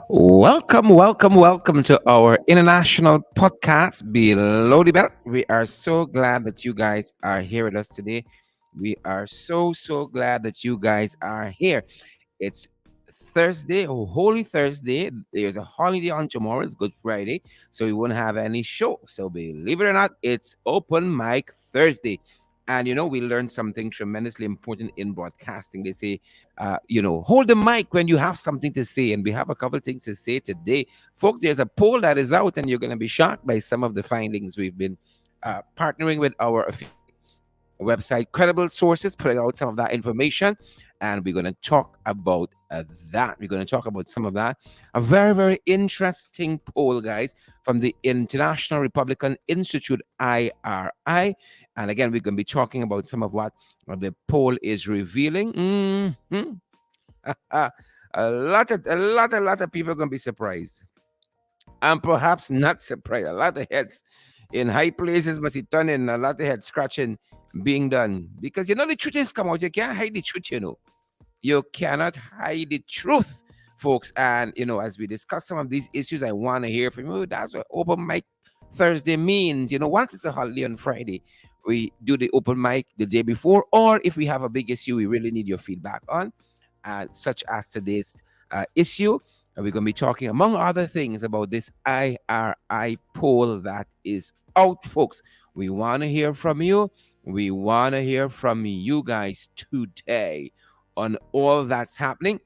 Welcome to our international podcast, Below the Belt. We are so glad that you guys are here with us today. We are so glad that you guys are here. It's Thursday, Holy Thursday. There's a holiday on tomorrow. It's Good Friday, so we won't have any show. So believe it or not, it's Open Mic Thursday. And we learned something tremendously important in broadcasting. They say, hold the mic when you have something to say. And we have a couple of things to say today. Folks, there's a poll that is out, and you're going to be shocked by some of the findings. We've been partnering with our affiliate website, Credible Sources, putting out some of that information. And we're going to talk about that. We're going to talk about some of that. A very interesting poll, guys, from the International Republican Institute, IRI. And again, we're going to be talking about some of what the poll is revealing. A lot of people are going to be surprised, and perhaps not surprised. A lot of heads in high places must be turning, a lot of head scratching being done. Because the truth is come out. You can't hide the truth. You cannot hide the truth, folks. And as we discuss some of these issues, I want to hear from you. That's what open mic Thursday means. Once it's a holiday on Friday, we do the open mic the day before, or if we have a big issue we really need your feedback on, such as today's issue. We're going to be talking, among other things, about this IRI poll that is out, folks. We want to hear from you. We want to hear from you guys today on all that's happening.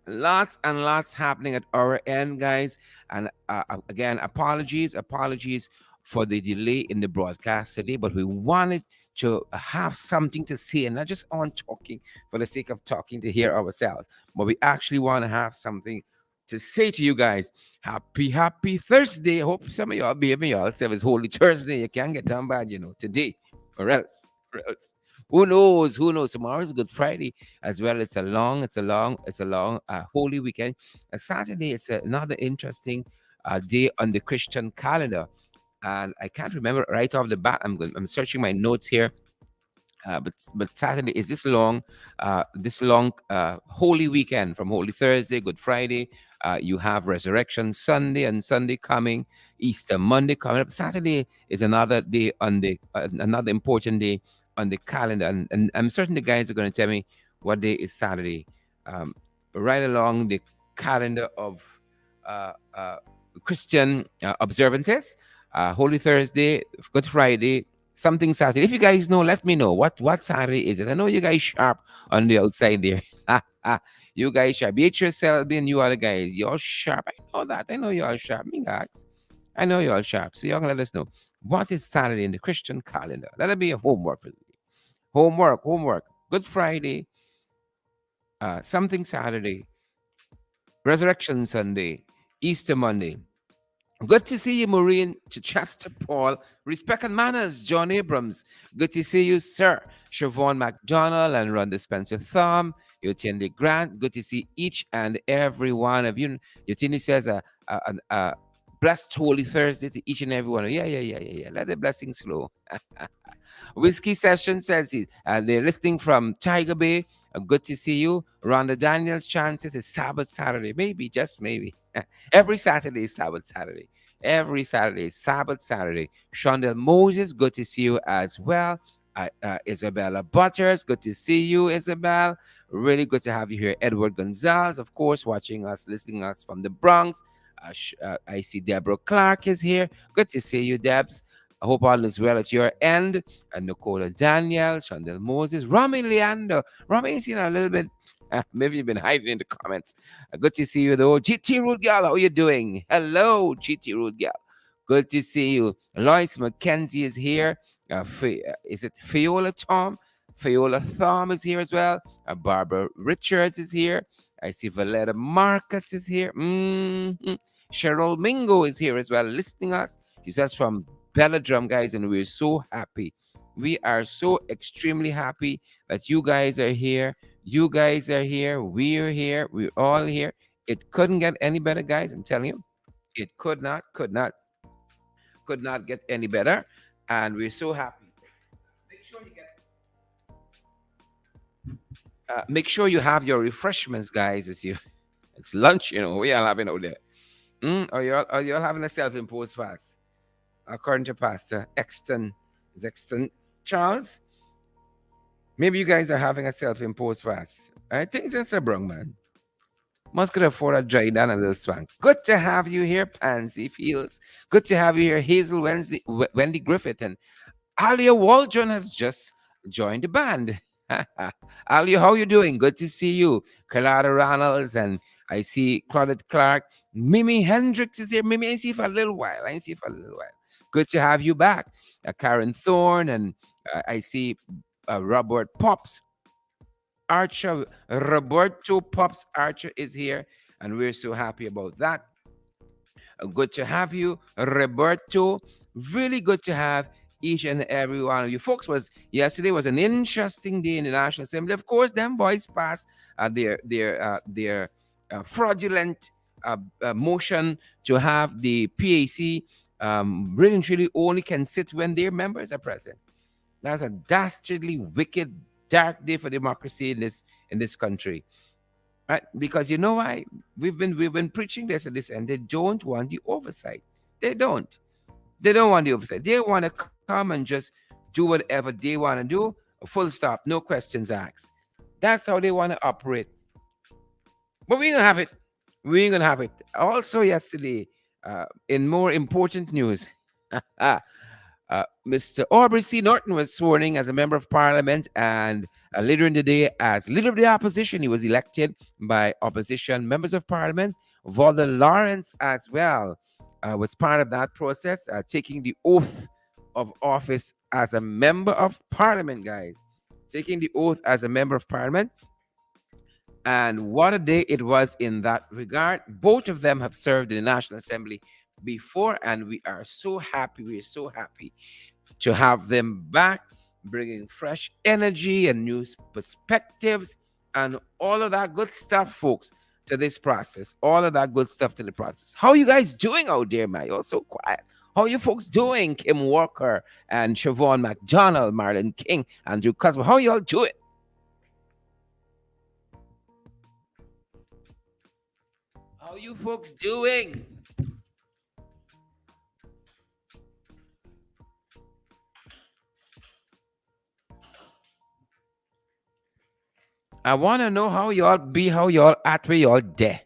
Lots and lots happening at our end, guys. And again, apologies for the delay in the broadcast today, but we wanted to have something to say, and not just on talking for the sake of talking to hear ourselves, but we actually want to have something to say to you guys. Happy Thursday. Hope some of y'all behaving yourself. It's Holy Thursday. You can't get done bad, today, or else. Or else. Who knows? Who knows? Tomorrow is Good Friday as well. It's a long Holy Weekend. Saturday, it's another interesting day on the Christian calendar, and I can't remember right off the bat. I'm searching my notes here. But Saturday is this long Holy Weekend, from Holy Thursday, Good Friday. You have Resurrection Sunday and Sunday coming, Easter Monday coming up. Saturday is another day on the another important day on the calendar, and I'm certain the guys are going to tell me what day is Saturday. Um, right along the calendar of uh, uh, Christian observances, Holy Thursday, Good Friday, something Saturday. If you guys know, let me know what Saturday is it. I know you guys sharp on the outside there. You guys sharp. BHSL and you other guys, you're sharp. I know that. I know you're sharp. Me guys. I know you're sharp. So y'all can let us know what is Saturday in the Christian calendar. That'll be a homework for today. Homework. Good Friday, something Saturday, Resurrection Sunday, Easter Monday. Good to see you, Maureen, to Chester Paul. Respect and manners, John Abrams. Good to see you, sir. Siobhan McDonald and Rhonda Spencer Thumb. Yotindi Grant. Good to see each and every one of you. Yotindi says a blessed Holy Thursday to each and every one of you. Yeah. Let the blessings flow. Whiskey Session says they're listening from Tiger Bay. Good to see you. Rhonda Daniels chances is Sabbath Saturday. Maybe, just maybe. Every Saturday is Sabbath Saturday. Every Saturday is Sabbath Saturday. Shondell Moses, good to see you as well. Isabella Butters, good to see you, Isabel. Really good to have you here. Edward Gonzalez, of course, watching us, listening to us from the Bronx. I see Deborah Clark is here. Good to see you, Debs. I hope all is well at your end. And Nicola Daniel, Shondell Moses, Rami Leander. Rami is a little bit. Maybe you've been hiding in the comments. Good to see you, though. GT Root Gal, how are you doing? Hello, GT Root Gal. Good to see you. Lois McKenzie is here. Is it Fiola Tom? Fiola Thom is here as well. Barbara Richards is here. I see Valetta Marcus is here. Cheryl Mingo is here as well, listening us. She says from Belladrum, guys, and we're so happy. We are so extremely happy that you guys are here. You guys are here. We're here. We're all here. It couldn't get any better, guys. I'm telling you, it could not get any better. And we're so happy. Make sure you get. Make sure you have your refreshments, guys, as you It's lunch, we are having out there. Are you all having a self-imposed fast? According to Pastor Exton, is Exton Charles? Maybe you guys are having a self-imposed fast. I think that's a brung man. Must could afford a dry down a little swank. Good to have you here, Pansy Fields. Good to have you here, Hazel Wendy Griffith. And Alia Waldron has just joined the band. Alia, how you doing? Good to see you. Carlotta Ronalds, and I see Claudette Clark. Mimi Hendricks is here. Mimi, I see you for a little while. Good to have you back. Karen Thorne, and I see Robert Pops Archer. Roberto Pops Archer is here, and we're so happy about that. Good to have you, Roberto. Really good to have each and every one of you folks. Yesterday was an interesting day in the National Assembly. Of course, them boys passed their fraudulent motion to have the PAC really and truly only can sit when their members are present. That's a dastardly, wicked, dark day for democracy in this country. Right? Because you know why? We've been preaching this at this end. They don't want the oversight. They don't. They don't want the oversight. They want to come and just do whatever they want to do. Full stop. No questions asked. That's how they want to operate. But we ain't gonna have it. We ain't gonna have it. Also, yesterday, in more important news, Mr. Aubrey C. Norton was sworn in as a member of parliament, and later in the day, as leader of the opposition, he was elected by opposition members of parliament. Walter Lawrence, as well, was part of that process, taking the oath of office as a member of parliament, guys. Taking the oath as a member of parliament. And what a day it was in that regard. Both of them have served in the National Assembly before, and we are so happy. We are so happy to have them back, bringing fresh energy and new perspectives and all of that good stuff, folks, to this process. All of that good stuff to the process. How are you guys doing out there, man? You're so quiet. How are you folks doing? Kim Walker and Siobhan McDonald, Marlon King, Andrew Cosmo. How y'all doing? How you folks doing? I want to know how y'all be, how y'all at, where y'all there.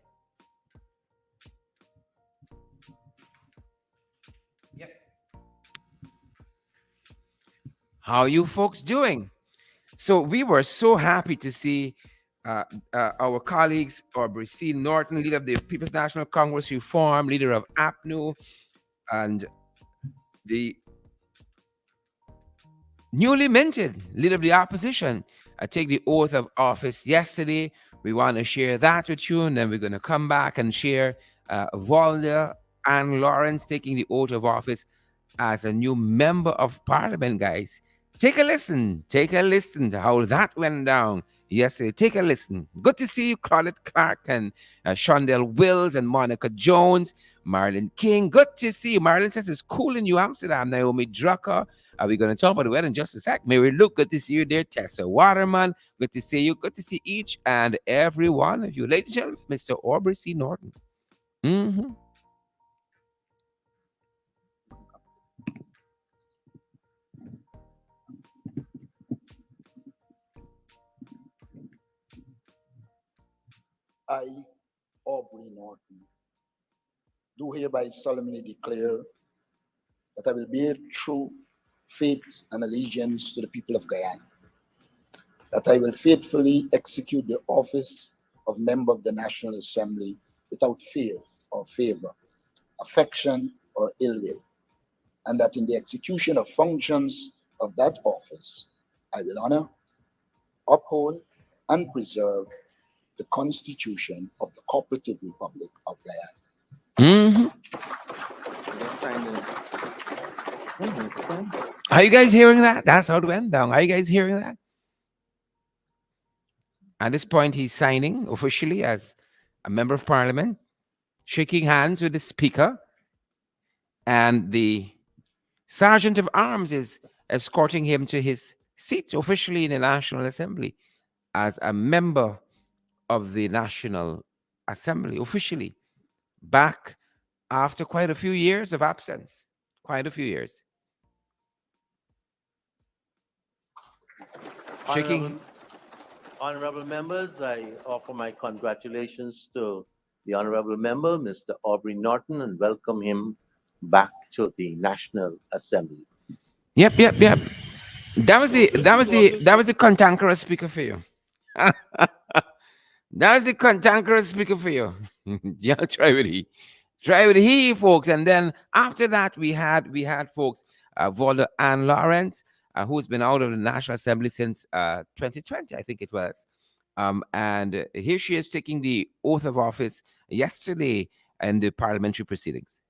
Yep. How you folks doing? So we were so happy to see our colleagues, Aubrey C. Norton, leader of the People's National Congress Reform, leader of APNU, and the newly minted leader of the opposition take the oath of office yesterday. We want to share that with you, and then we're going to come back and share Walder and Lawrence taking the oath of office as a new member of parliament, guys. Take a listen. Take a listen to how that went down yesterday. Take a listen. Good to see you, Claudette Clark and Shondell Wills and Monica Jones, Marlon King. Good to see you. Marlon says it's cool in New Amsterdam. Naomi Drucker. Are we going to talk about the weather in just a sec? Mary Luke, good to see you there. Tessa Waterman, good to see you. Good to see each and every one of you. Ladies and gentlemen, Mr. Aubrey C. Norton. Mm-hmm. I, Aubrey Norton, do hereby solemnly declare that I will bear true faith and allegiance to the people of Guyana, that I will faithfully execute the office of member of the National Assembly without fear or favor, affection or ill will, and that in the execution of functions of that office, I will honor, uphold, and preserve the Constitution of the Cooperative Republic of Guyana. Are you guys hearing that? That's how it went down. Are you guys hearing that? At this point, he's signing officially as a member of parliament, shaking hands with the speaker, and the sergeant of arms is escorting him to his seat officially in the National Assembly as a member of the National Assembly officially back after quite a few years of absence. Quite a few years. Shaking. Honorable, honorable members, I offer my congratulations to the honorable member, Mr. Aubrey Norton, and welcome him back to the National Assembly. Yep, yep, yep. That was So the this that is was the that obviously was the cantankerous speaker for you. That's the cantankerous speaker for you. Yeah, try with he. Try with he, folks. And then after that, we had folks, Volder Ann Lawrence, who's been out of the National Assembly since 2020, I think it was. And here she is taking the oath of office yesterday in the parliamentary proceedings.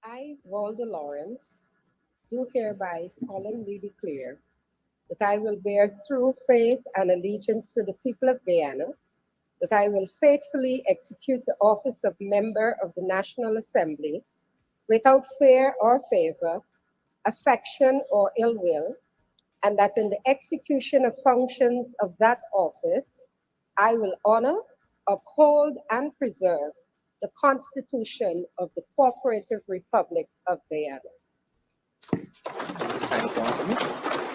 I, Walter Lawrence, do hereby solemnly declare that I will bear true faith and allegiance to the people of Guyana, that I will faithfully execute the office of member of the National Assembly without fear or favor, affection or ill will, and that in the execution of functions of that office, I will honor, uphold, and preserve the Constitution of the Cooperative Republic of Guyana. Sign it on for me.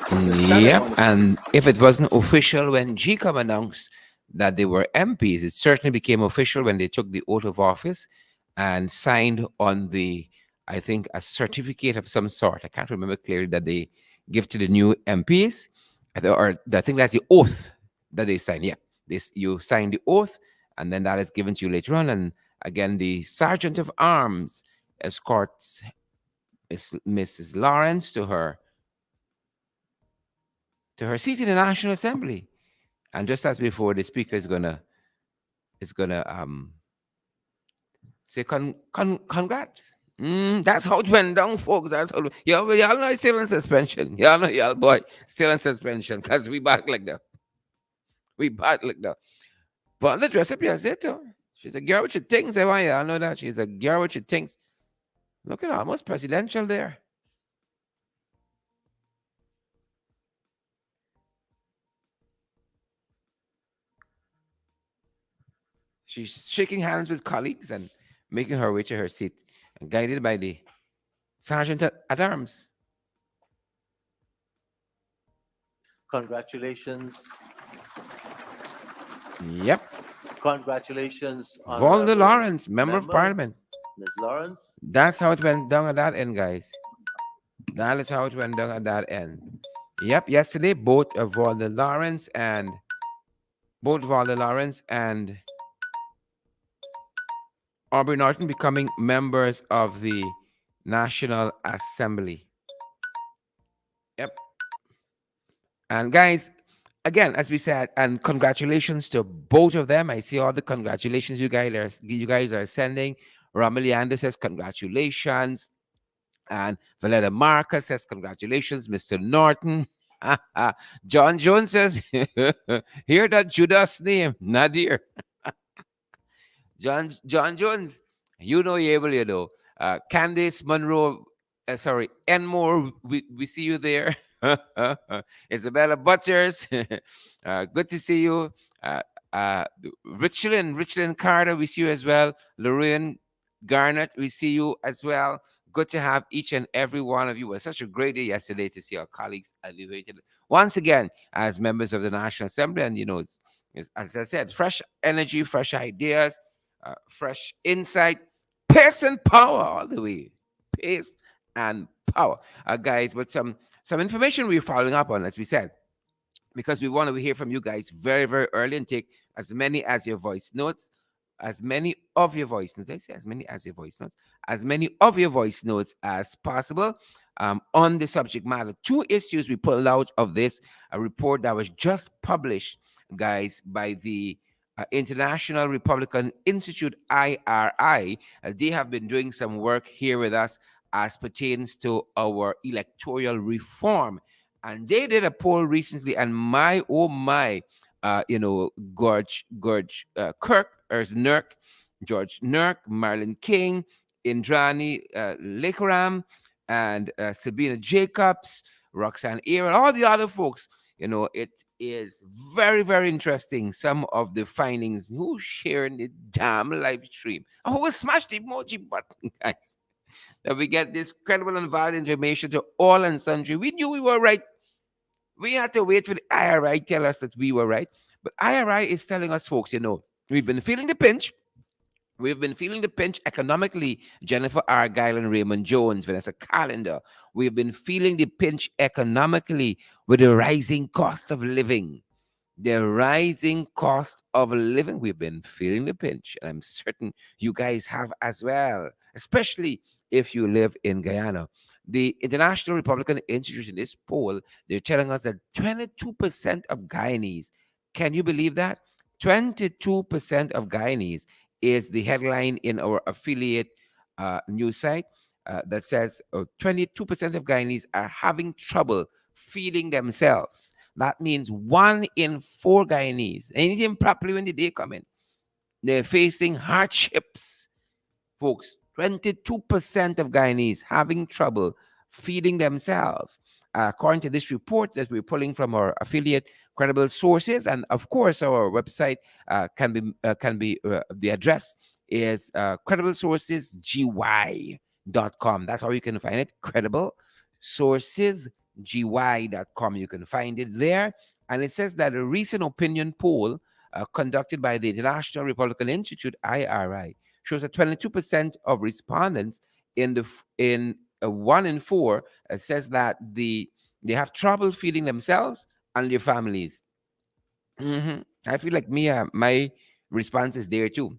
Stand it Yep. on the screen. And if it wasn't official when GCOM announced that they were MPs, it certainly became official when they took the oath of office and signed on the, I think, a certificate of some sort. I can't remember clearly that they give to the new MPs, or I think that's the oath that they sign. Yeah, this you sign the oath, and then that is given to you later on. And again, the sergeant of arms escorts Mrs. Lawrence to her seat in the National Assembly. And just as before, the speaker is gonna say congrats. That's how it went down, folks. That's how y'all know it's still in suspension. Y'all know y'all boy still in suspension because we back like that. We back like that. But the dress up yesterday too. She's a girl with your things. I want y'all know that she's a girl with your things. Looking almost presidential there. She's shaking hands with colleagues and making her way to her seat, and guided by the sergeant at arms. congratulations, Yep. congratulations, Volder honorable Lawrence, member of member, parliament. Ms. Lawrence. That's how it went down at that end, guys. That is how it went down at that end. Yep. Yesterday, both Volder Lawrence and Aubrey Norton becoming members of the National Assembly. Yep. And guys, again, as we said, and congratulations to both of them. I see all the congratulations you guys are sending. Romilianda says congratulations. And Valetta Marcus says, congratulations, Mr. Norton. John Jones says, hear that Judas name, Nadir. John Jones, you know you able, you know. Candice Monroe, sorry, Enmore, we see you there. Isabella Butters, good to see you. Richland Carter, we see you as well. Lorraine Garnett, we see you as well. Good to have each and every one of you. It was such a great day yesterday to see our colleagues elevated once again as members of the National Assembly. And, as I said, fresh energy, fresh ideas, fresh insight, pace and power all the way. Pace and power. Guys, with some information we're following up on, as we said, because we want to hear from you guys very, very early and take as many as your voice notes, as many of your voice notes. I say as many as your voice notes, as many of your voice notes as possible on the subject matter. Two issues we pulled out of this a report that was just published, guys, by the International Republican Institute (IRI). They have been doing some work here with us as pertains to our electoral reform, and they did a poll recently, and my oh my, George Kirk or Nurk, George Nurk, Marlon King, Indrani Lekaram, and Sabina Jacobs, Roxanne Aaron, all the other folks. It is very, very interesting. Some of the findings who sharing the damn live stream. Oh, we'll smash the emoji button, guys. That we get this credible and valid information to all and sundry. We knew we were right. We had to wait for the IRI tell us that we were right. But IRI is telling us, folks, we've been feeling the pinch. We've been feeling the pinch economically, Jennifer Argyle and Raymond Jones, Vanessa Calendar. We've been feeling the pinch economically with the rising cost of living. The rising cost of living, we've been feeling the pinch, and I'm certain you guys have as well, especially if you live in Guyana. The International Republican Institute, in this poll, they're telling us that 22% of Guyanese, can you believe that? 22% of Guyanese is the headline in our affiliate news site that says 22% of Guyanese are having trouble feeding themselves. That means 1 in 4 Guyanese, anything properly when the day come in, they're facing hardships. Folks, 22% of Guyanese having trouble feeding themselves. According to this report that we're pulling from our affiliate credible sources, and of course our website can be the address is crediblesourcesgy.com. That's how you can find it. Crediblesourcesgy.com. You can find it there, and it says that a recent opinion poll conducted by the International Republican Institute (IRI) shows that 22% of respondents in 1 in 4 says that they have trouble feeding themselves and their families. I feel like my response is there too.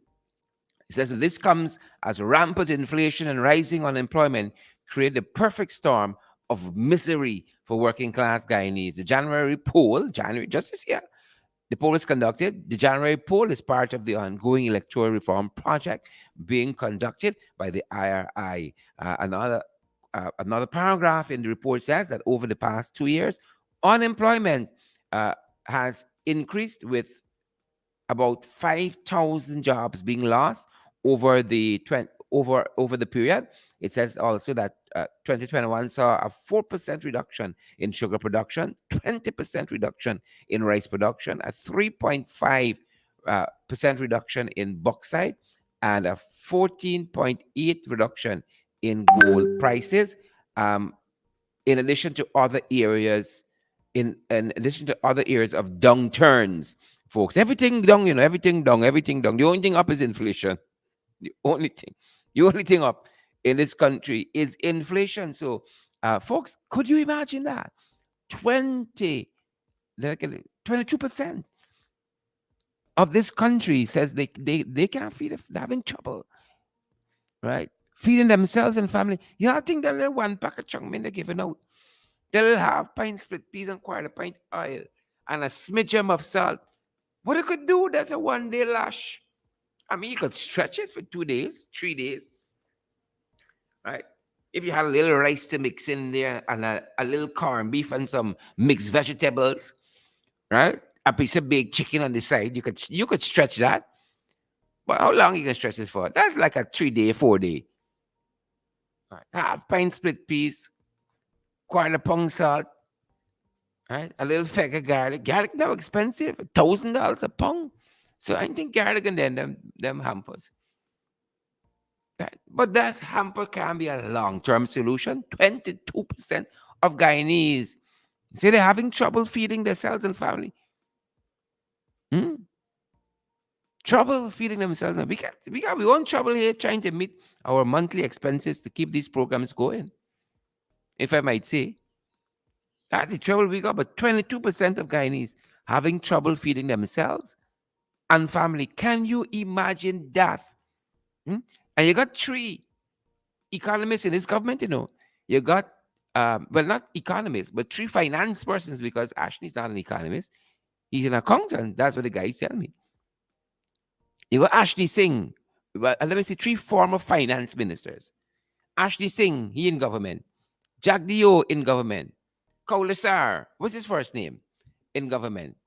It says that this comes as rampant inflation and rising unemployment create the perfect storm of misery for working class Guyanese. The January poll, January just this year, the poll is conducted. The January poll is part of the ongoing electoral reform project being conducted by the IRI. Another paragraph in the report says that over the past 2 years, unemployment has increased with about 5,000 jobs being lost over the period. It says also that 2021 saw a 4% reduction in sugar production, 20% reduction in rice production, a 3.5 percent reduction in bauxite, and a 14.8 reduction in gold prices. Um, in addition to other areas, in addition to other areas of downturns, folks. Everything down, everything down, everything down. The only thing up is inflation. The only thing, the only thing up in this country is inflation. So, folks, could you imagine that? 20, 22% of this country says they can't feed, they're having trouble, right? Feeding themselves and family. I think that little 1 pack of chung they're giving out. They'll have pint split peas and quarter pint oil and a smidgen of salt. What it could do, that's a 1 day lash. I mean, you could stretch it for 2 days, 3 days, right? If you had a little rice to mix in there and a little corned beef and some mixed vegetables, right? A piece of baked chicken on the side, you could stretch that. But how long you can stretch this for? That's like a 3 day, 4 day. Right. Half pint split peas, quarter pound salt, right? A little feck of garlic. Garlic now expensive, $1,000 a pound. So I think garlic and then them hampers. Right. But that hamper can be a long-term solution. 22% of Guyanese say they're having trouble feeding themselves and family. Hmm? Trouble feeding themselves. We got we own trouble here trying to meet our monthly expenses to keep these programs going. If I might say, that's the trouble we got. But 22% of Guyanese having trouble feeding themselves and family. Can you imagine that? Hmm? And you got 3 economists in this government. You got, well, not economists, but 3 finance persons because Ashley's not an economist. He's an accountant. That's what the guy is telling me. You got Ashley Singh. Well, let me see, 3 former finance ministers. Ashley Singh, he in government. Jack Dio in government. Kaulasar, what's his first name? In government.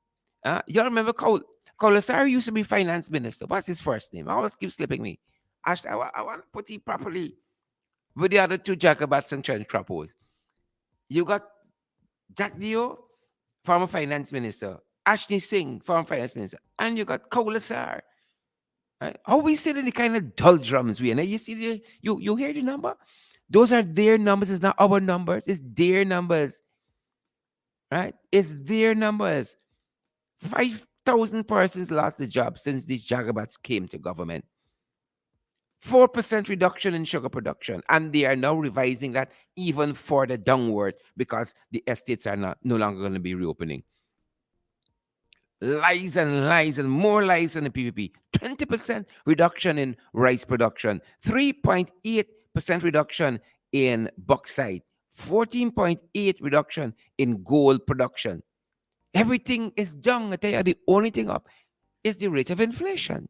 You remember Kaulasar used to be finance minister. What's his first name? I always keep slipping me. Ashley, I want to put it properly with the other two Jacobats and Trent Trappos. You got Jack Dio, former finance minister, Ashley Singh, former finance minister, and you got Kaulasar. Right? How we sit in the kind of doldrums we in. You see you hear the number? Those are their numbers, it's not our numbers, it's their numbers. Right? It's their numbers. 5,000 persons lost the job since these Jagabats came to government. 4% reduction in sugar production. And they are now revising that even further downward because the estates are not no longer going to be reopening. Lies and lies and more lies in the PPP. 20% reduction in rice production. 3.8% reduction in bauxite. 14.8 reduction in gold production. Everything is down. I tell you, the only thing up is the rate of inflation.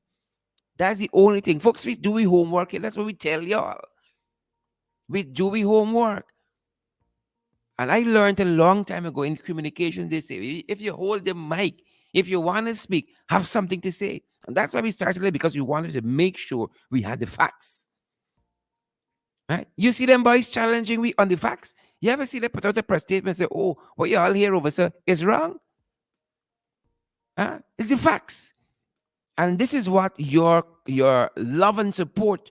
That's the only thing. Folks, we do we homework. That's what we tell y'all. We do we homework. And I learned a long time ago in communication, they say, if you hold the mic, if you want to speak, have something to say. And that's why we started it, because we wanted to make sure we had the facts. Right? You see them boys challenging me on the facts. You ever see them put out a press statement and say, oh, what you all hear over, sir, is wrong? Huh? It's the facts. And this is what your love and support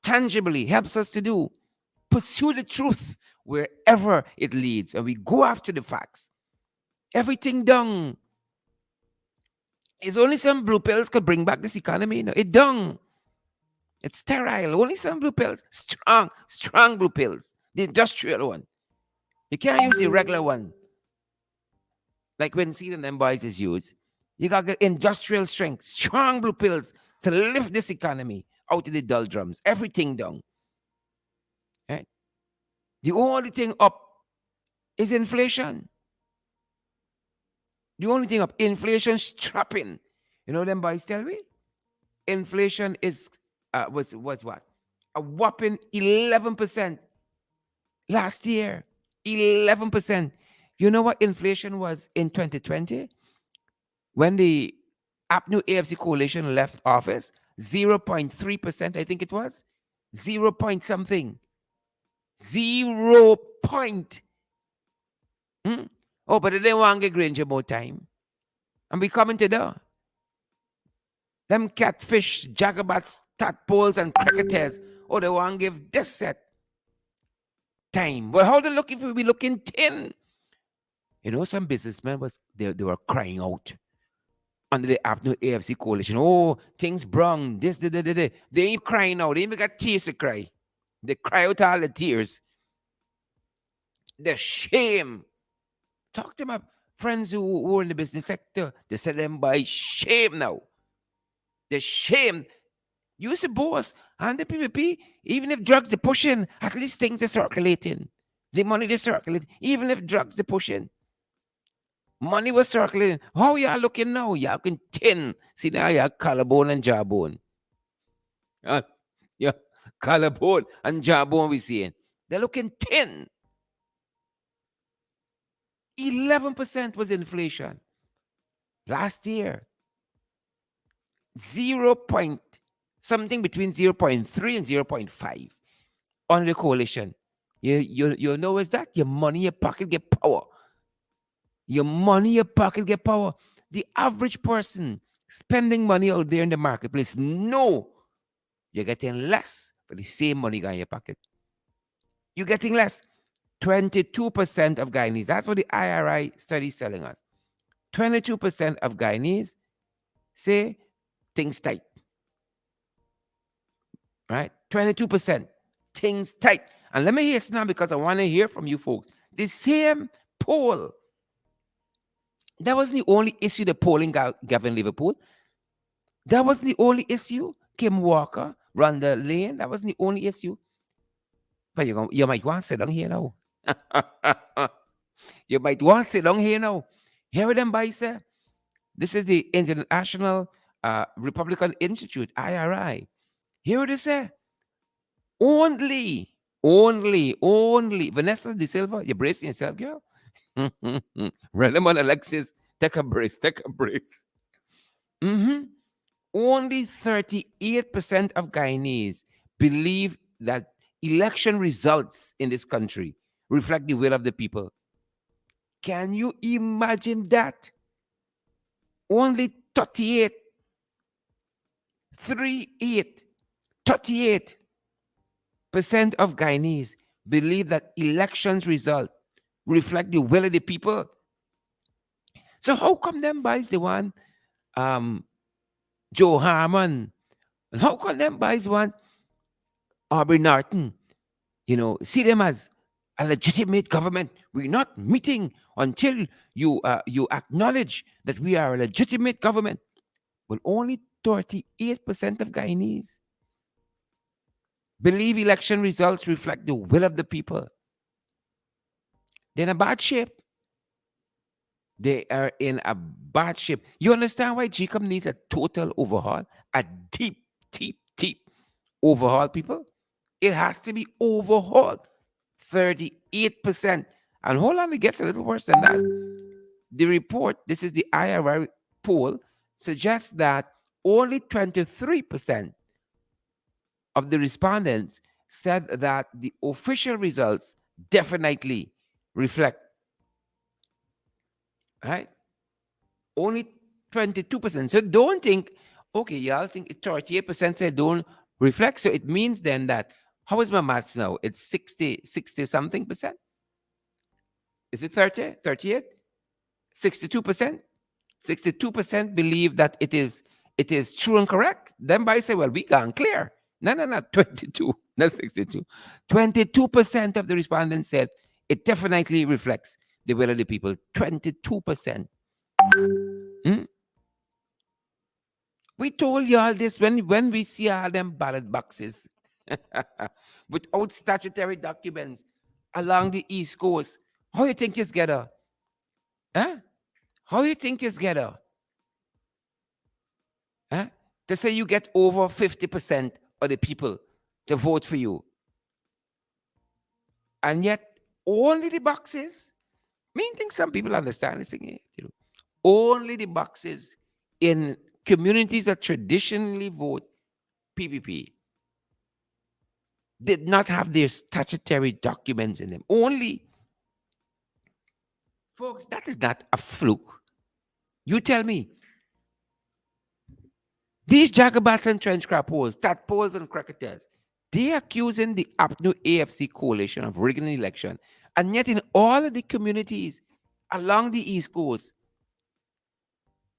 tangibly helps us to do. Pursue the truth wherever it leads. And we go after the facts. Everything done. It's only some blue pills could bring back this economy. No, it done. It's sterile. Only some blue pills. Strong blue pills. The industrial one. You can't use the regular one. Like when Seed and them boys is used. You got to get industrial strength, strong blue pills to lift this economy out of the doldrums. Everything down. Right? The only thing up is inflation. The only thing up, inflation strapping. You know them boys tell me? Inflation is was what? A whopping 11% last year. 11%. You know what inflation was in 2020? When the APNU AFC coalition left office, 0.3%, I think it was. 0 point something. 0 point. Oh, but they didn't want to get Granger more time. And we coming to the them catfish, jagabats, tadpoles, and cricketers. Oh, they want to give this set time. Well, how they looking for? We looking thin. You know, some businessmen they were crying out under the APNU AFC coalition. Oh, things wrong. This. They ain't crying out. They even got tears to cry. They cry out all the tears. The shame. Talk to my friends who are in the business sector. They said them by shame now. The shame. You as a boss and the PVP, even if drugs are pushing, at least things are circulating. The money is circulating. Even if drugs are pushing. Money was circulating. How y'all looking now? Y'all looking thin. See now y'all collarbone and jawbone. Yeah, collarbone and jawbone we seeing. They're looking thin. 11% was inflation. Last year. 0 point something between 0.3 and 0.5 on the coalition. You know what's that? Your money in your pocket get power. Your money in your pocket get power. The average person spending money out there in the marketplace, no, you're getting less for the same money you got in your pocket. You're getting less. 22% of Guyanese. That's what the IRI study is telling us. 22% of Guyanese say things tight. Right? 22%. Things tight. And let me hear this now because I want to hear from you folks. The same poll. That wasn't the only issue the polling Gavin Liverpool. That wasn't the only issue. Kim Walker, Rhonda Lane. That wasn't the only issue. But you might want to sit down here now. You might want to sit down here now. Hear them by say. This is the International Republican Institute, IRI. Here it is say. Only. Vanessa De Silva, you bracing yourself, girl? Relemon Alexis, take a brace. only 38% of Guyanese believe that election results in this country reflect the will of the people. Can you imagine that? Only 38, 38, 38% of Guyanese believe that elections result reflect the will of the people. So how come them boys the one um Joe Harmon? And how come them boys want Aubrey Norton? See them as a legitimate government. We're not meeting until you acknowledge that we are a legitimate government. Well, only 38% of Guyanese believe election results reflect the will of the people. They're in a bad shape. They are in a bad shape. You understand why GCOM needs a total overhaul? A deep, deep, deep overhaul, people? It has to be overhauled. 38%. And hold on, it gets a little worse than that. The report, this is the IRI poll, suggests that only 23% of the respondents said that the official results definitely reflect, right? Only 22%. So don't think, okay, y'all think 38% say don't reflect. So it means then that, how is my maths now? It's 60 something percent. Is it 30, 38? 62%? 62% believe that it is true and correct. Then by say, well, we gone clear. No, no, no, 22, not 62. 22% of the respondents said it definitely reflects the will of the people. 22%. Hmm? We told y'all this when we see all them ballot boxes without statutory documents along the East Coast. How you think it's gonna? Huh? How you think it's gonna? Huh? To say you get over 50% of the people to vote for you. And yet only the boxes. Main thing some people understand is only the boxes in communities that traditionally vote PPP did not have their statutory documents in them. Only, folks, that is not a fluke. You tell me, these jagabats and trench crappers, tadpoles and cricketers, they accusing the APNU AFC coalition of rigging an election. And yet in all of the communities along the East Coast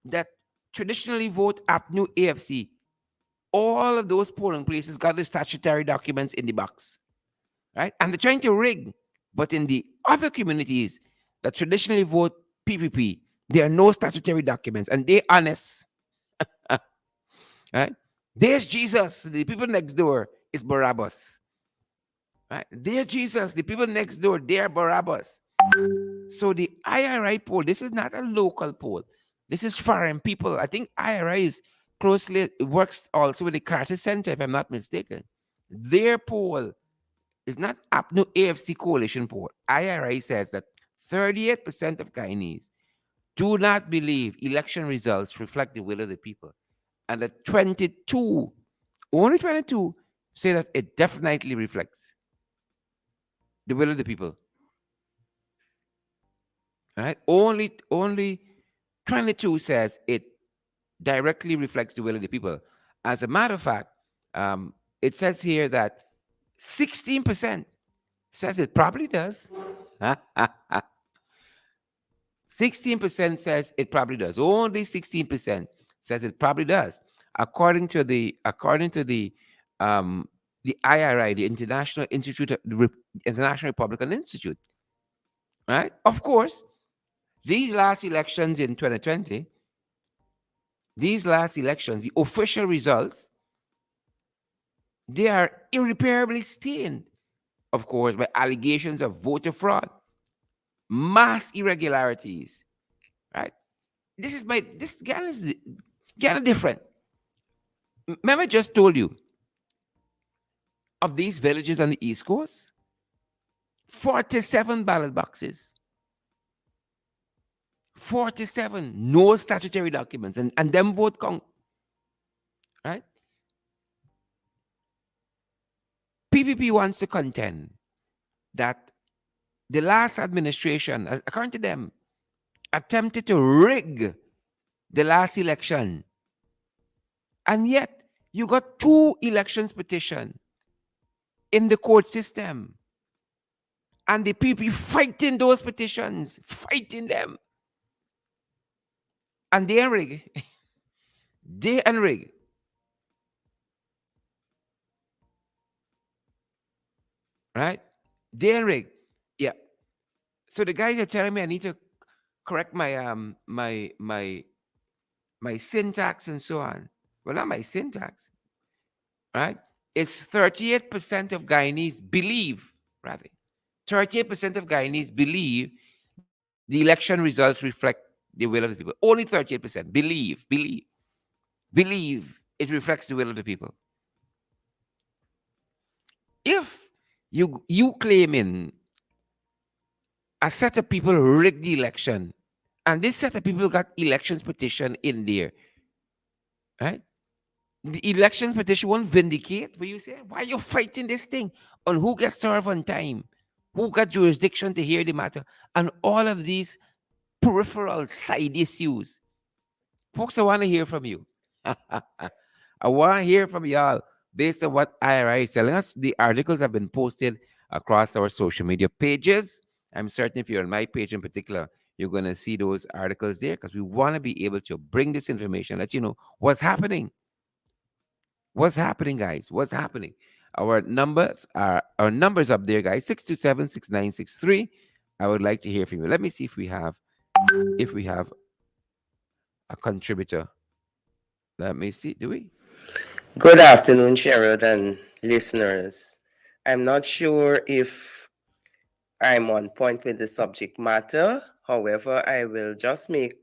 that traditionally vote APNU AFC, all of those polling places got the statutory documents in the box, right? And they're trying to rig. But in the other communities that traditionally vote PPP, there are no statutory documents, and they're honest, right? There's Jesus. The people next door is Barabbas, right? There's Jesus. The people next door, they're Barabbas. So the IRI poll, this is not a local poll. This is foreign people. I think IRI is closely works also with the Carter Center, if I'm not mistaken. Their poll is not APNU AFC coalition poll. IRI says that 38% of Guyanese do not believe election results reflect the will of the people. And that 22, only 22, say that it definitely reflects the will of the people. All right? Only 22 says it directly reflects the will of the people. As a matter of fact, it says here that 16% says it probably does. 16% says it probably does. Only 16% says it probably does. According to the IRI, the International Republican Institute. Right? Of course, these last elections in 2020, the official results, they are irreparably stained, of course, by allegations of voter fraud, mass irregularities. Right? This Ghana is Ghana different. Remember, I just told you of these villages on the East Coast, 47 ballot boxes, 47, no statutory documents, and them vote count. PPP wants to contend that the last administration, according to them, attempted to rig the last election. And yet, you got two elections petition in the court system. And the PPP fighting those petitions, fighting them. And they rig. They unrig. Right? They unrig. Yeah. So the guys are telling me I need to correct my syntax and so on. Well, not my syntax, right? It's 38% of Guyanese believe, rather. 38% of Guyanese believe the election results reflect the will of the people. Only 38% believe it reflects the will of the people. If you claiming a set of people rigged the election, and this set of people got elections petition in there, right? The elections petition won't vindicate, but you say, why are you fighting this thing on who gets served on time? Who got jurisdiction to hear the matter? And all of these peripheral side issues. Folks, I want to hear from you. I want to hear from y'all based on what IRI is telling us. The articles have been posted across our social media pages. I'm certain if you're on my page in particular, you're going to see those articles there because we want to be able to bring this information, let you know what's happening. What's happening, guys? What's happening? Our numbers up there, guys. 627-6963. I would like to hear from you. Let me see if we have a contributor. Let me see. Do we? Good afternoon, Sherrod and listeners. I'm not sure if I'm on point with the subject matter. However, I will just make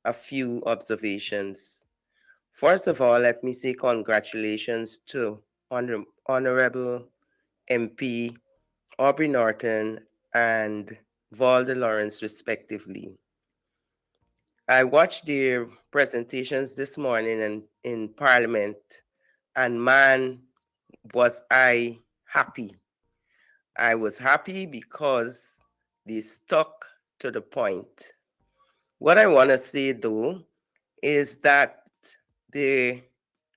a few observations. First of all, let me say congratulations to Honorable MP Aubrey Norton and Valda Lawrence, respectively. I watched their presentations this morning in Parliament, and man, was I happy. I was happy because they stuck to the point. What I want to say though is that the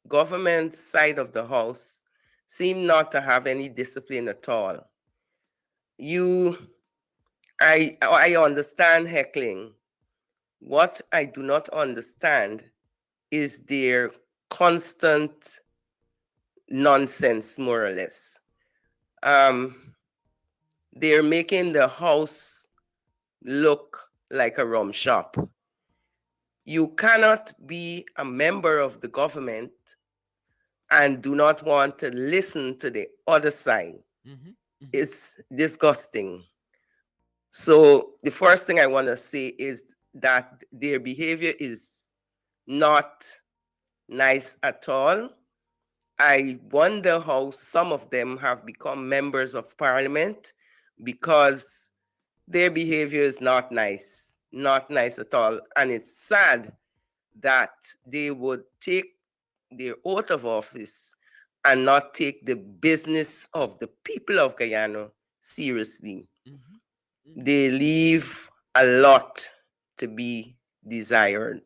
government side of the house seem not to have any discipline at all. You, I understand heckling. What I do not understand is their constant nonsense, more or less. They're making the house look like a rum shop. You cannot be a member of the government and do not want to listen to the other side. Mm-hmm. Mm-hmm. It's disgusting. So the first thing I want to say is that their behavior is not nice at all. I wonder how some of them have become members of parliament because their behavior is not nice at all. And it's sad that they would take their oath of office and not take the business of the people of Guyana seriously. Mm-hmm. They leave a lot to be desired.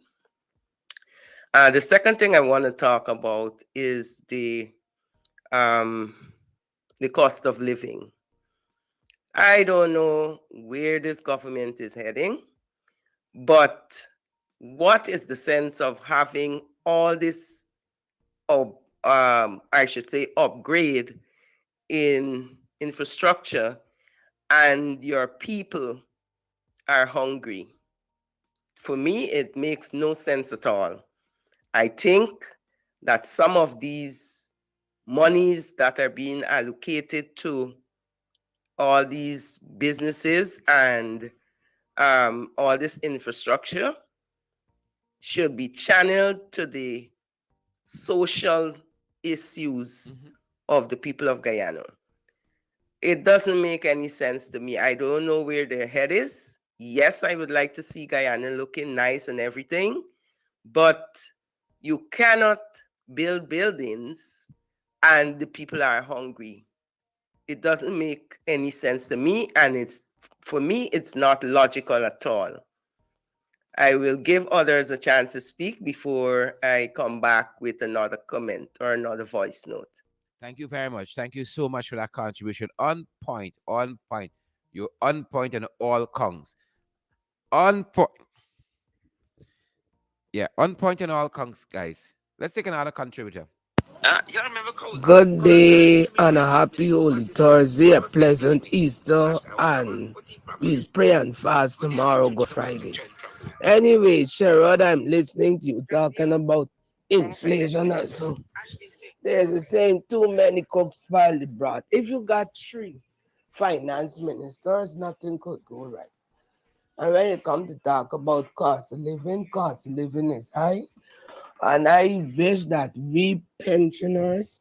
The second thing I want to talk about is um, the cost of living. I don't know where this government is heading, but what is the sense of having all this, I should say, upgrade in infrastructure and your people are hungry? For me, it makes no sense at all. I think that some of these monies that are being allocated to all these businesses and all this infrastructure should be channeled to the social issues Mm-hmm. of the people of Guyana. It doesn't make any sense to me. I don't know where their head is. Yes, I would like to see Guyana looking nice and everything, but you cannot build buildings and the people are hungry. It doesn't make any sense to me, and it's for me, it's not logical at all. I will give others a chance to speak before I come back with another comment or another voice note. Thank you very much. Thank you so much for that contribution. On point, on point. You're on point on all counts. On point. Yeah, on point on all counts, guys. Let's take another contributor. Good day and a happy Holy Thursday, a pleasant Easter, and we'll pray and fast tomorrow, Good Friday. Anyway, Sherrod, I'm listening to you talking about inflation and so. There's a saying, too many cooks spoil the broth. If you got three finance ministers, nothing could go right. And when you come to talk about cost of living is high. And I wish that we pensioners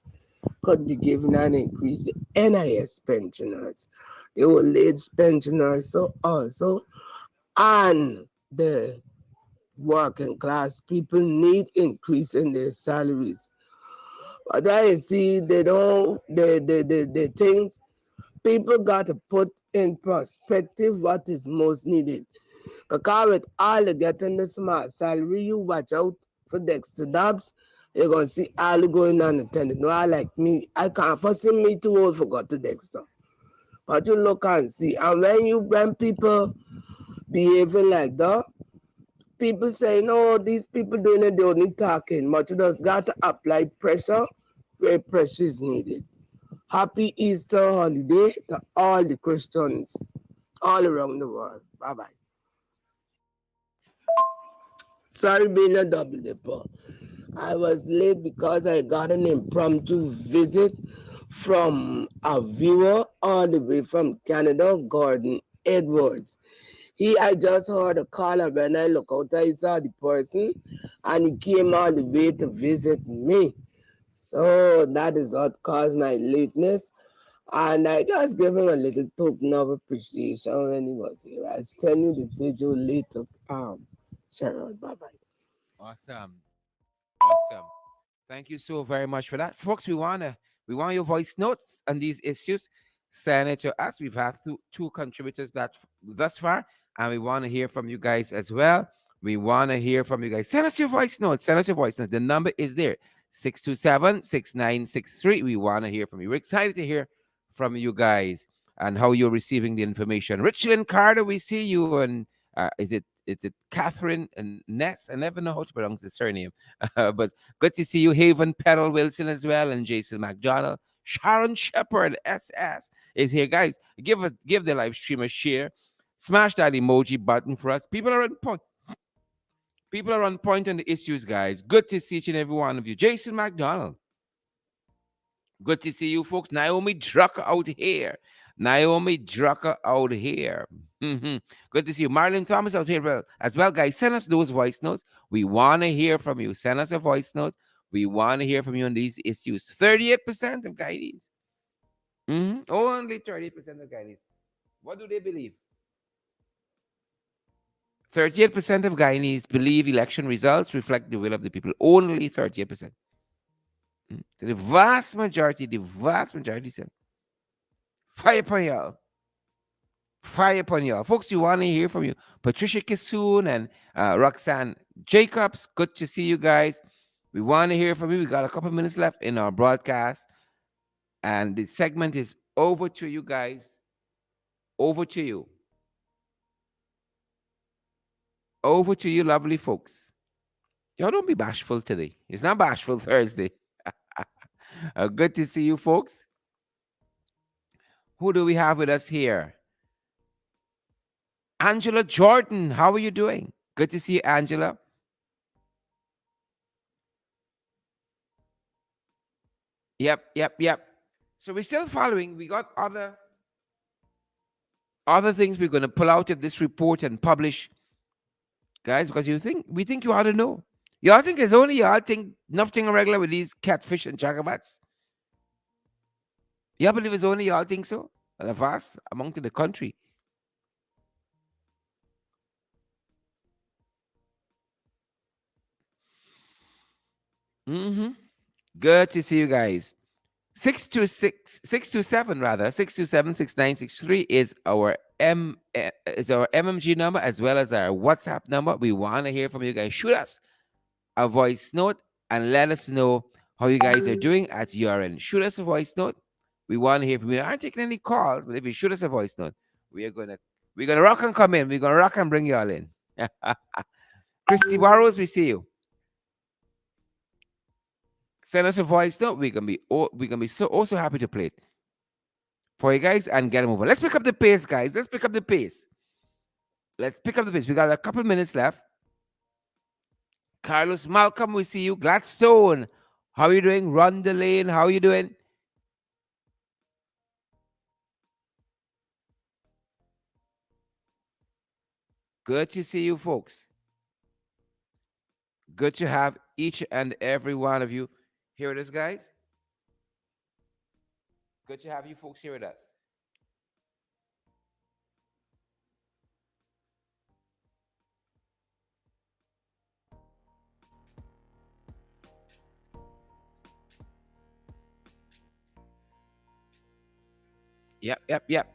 could be given an increase. The NIS pensioners, the old age pensioners, so also, and the working class people need increase in their salaries. But I see they don't, the things people got to put in perspective what is most needed. Because with all you getting the small salary, you watch out for Dexter Dobbs. You're gonna see all going unattended. No, I like me. I can't foresee me too old for God to Dexter. But you look and see. And when people behaving like that, people say, no, these people doing it, they only talking. But you just got to apply pressure where pressure is needed. Happy Easter holiday to all the Christians all around the world. Bye bye. Sorry being a double dipper. I was late because I got an impromptu visit from a viewer all the way from Canada, Gordon Edwards. I just heard a call, and when I look out, I saw the person and he came all the way to visit me. So that is what caused my lateness. And I just gave him a little token of appreciation when he was here. I'll send you the video later. Sharon, bye bye. Awesome. Awesome. Thank you so very much for that. Folks, we want your voice notes on these issues. Send it to us. We've had two contributors that thus far, and we want to hear from you guys as well. We want to hear from you guys. Send us your voice notes. Send us your voice notes. The number is there. 627-6963. We want to hear from you. We're excited to hear from you guys and how you're receiving the information. Richland Carter, we see you, and is it Catherine and Ness? I never know how to pronounce the surname. But good to see you, Haven Petal Wilson as well, and Jason McDonald. Sharon Shepard SS is here, guys. Give the live stream a share. Smash that emoji button for us. People are on point. People are on point on the issues, guys. Good to see each and every one of you. Jason McDonald. Good to see you, folks. Naomi Drucker out here. Naomi Drucker out here. Good to see you. Marlon Thomas out here as well, guys. Send us those voice notes. We want to hear from you. Send us a voice note. We want to hear from you on these issues. 38% of guidees. Only 38% of guidees. What do they believe? 38% of Guyanese believe election results reflect the will of the people. Only 38%. The vast majority said, fire upon y'all. Fire upon y'all. Folks, we want to hear from you. Patricia Kissoon and Roxanne Jacobs, good to see you guys. We want to hear from you. We got a couple minutes left in our broadcast. And the segment is over to you guys. Over to you. Over to you, lovely folks. Y'all don't be bashful today. It's not bashful Thursday. Good to see you, folks. Who do we have with us here? Angela Jordan, how are you doing? Good to see you, Angela. Yep. So we're still following. We got other things we're going to pull out of this report and publish, guys, because we think you ought to know. Y'all think it's only y'all think nothing irregular with these catfish and jagabats? Y'all believe it's only y'all think so? And a vast among the country. Good to see you guys. 627 rather, 627-6963 is our MMG number as well as our WhatsApp number. We want to hear from you guys. Shoot us a voice note and let us know how you guys are doing at your end. Shoot us a voice note. We want to hear from you. I aren't taking any calls, but if you shoot us a voice note, we're gonna rock and come in. We're gonna rock and bring you all in. Christy Barrows, we see you. Send us a voice note. We're gonna be so also happy to play it for you guys and get them over. Let's pick up the pace, guys. Let's pick up the pace. Let's pick up the pace. We got a couple minutes left. Carlos Malcolm, we see you. Gladstone, how are you doing? Ron Delane, how are you doing? Good to see you, folks. Good to have each and every one of you here with us, guys. Good to have you folks here with us. Yep.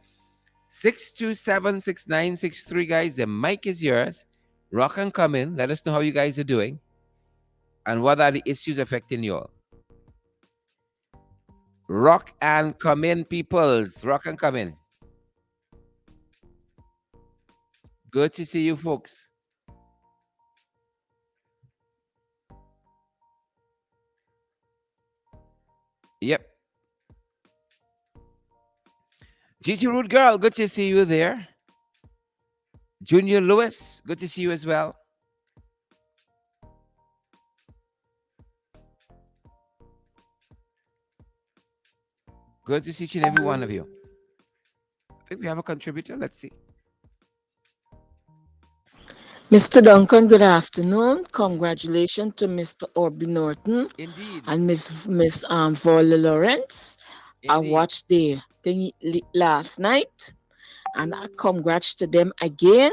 627-6963, guys. The mic is yours. Rock and come in. Let us know how you guys are doing and what are the issues affecting you all. Rock and come in, peoples. Rock and come in. Good to see you, folks. Yep. Gigi Root Girl, good to see you there. Junior Lewis, good to see you as well. Good to see each and every one of you. I think we have a contributor. Let's see. Mr. Duncan, good afternoon. Congratulations to Mr. Orby Norton Indeed. and Miss Vola Lawrence. I Indeed. watched the thing last night, and I congrats to them again.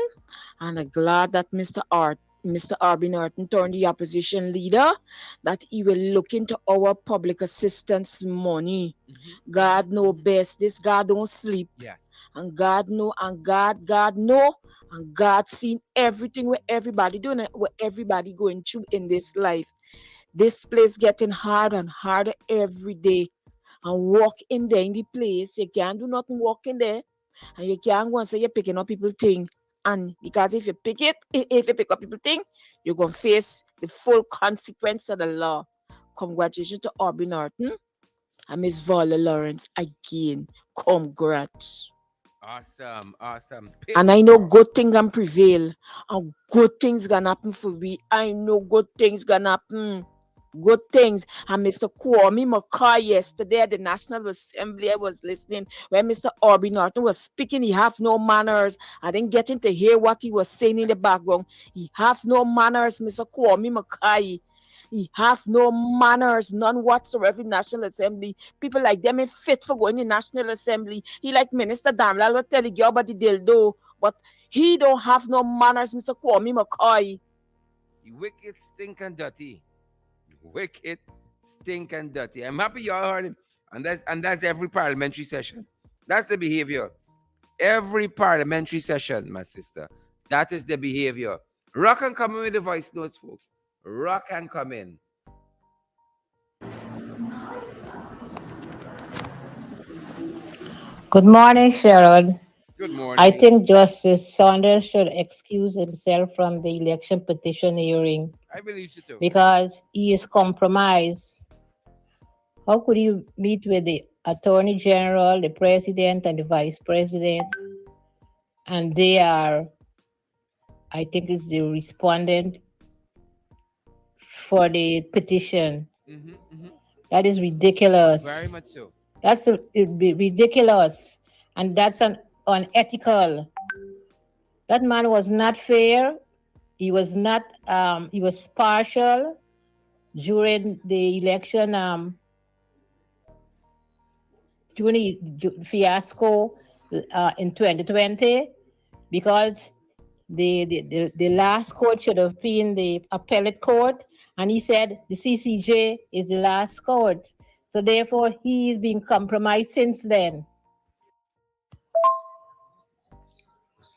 And I'm glad that Mr. Orby Norton turned the opposition leader, that he will look into our public assistance money. God know best. This God don't sleep. Yes. And God know, and God know, and God seen everything what everybody doing and what everybody going through in this life. This place getting harder and harder every day. And walk in there in the place, you can't do nothing walk in there, and you can't go and say you're picking up people thing. And because if you if you pick up people thing, you're gonna face the full consequence of the law. Congratulations to Orby Norton and Miss Vola Lawrence again. Congrats. Awesome. And I know good things gonna prevail. And good things gonna happen for we. I know good things gonna happen. Good things. And Mr. Kwame McCarr yesterday at the National Assembly, I was listening when Mr. Orby Norton was speaking. He have no manners. I didn't get him to hear what he was saying in the background. He have no manners, Mr. Kwame McCarr. He have no manners, none whatsoever in National Assembly. People like them ain't fit for going in National Assembly. He like Minister Damlal will tell you about the dildo, but he don't have no manners, Mr. Kwame McCoy. You wicked, stink, and dirty. Wicked, stink, and dirty. I'm happy you all heard him. And that's every parliamentary session. That's the behavior. Every parliamentary session, my sister. That is the behavior. Rock and come in with the voice notes, folks. Rock and come in. Good morning, Sharon. Good morning. I think Justice Saunders should excuse himself from the election petition hearing I believe so too. because he is compromised. How could you meet with the Attorney General, the President, and the Vice President? And they are, I think, is the respondent for the petition. That is ridiculous. Very much so. That's ridiculous. And that's unethical. That man was not fair. He was not, he was partial during the election, during the fiasco in 2020, because the last court should have been the appellate court. And he said the CCJ is the last court. So therefore, he's been compromised since then.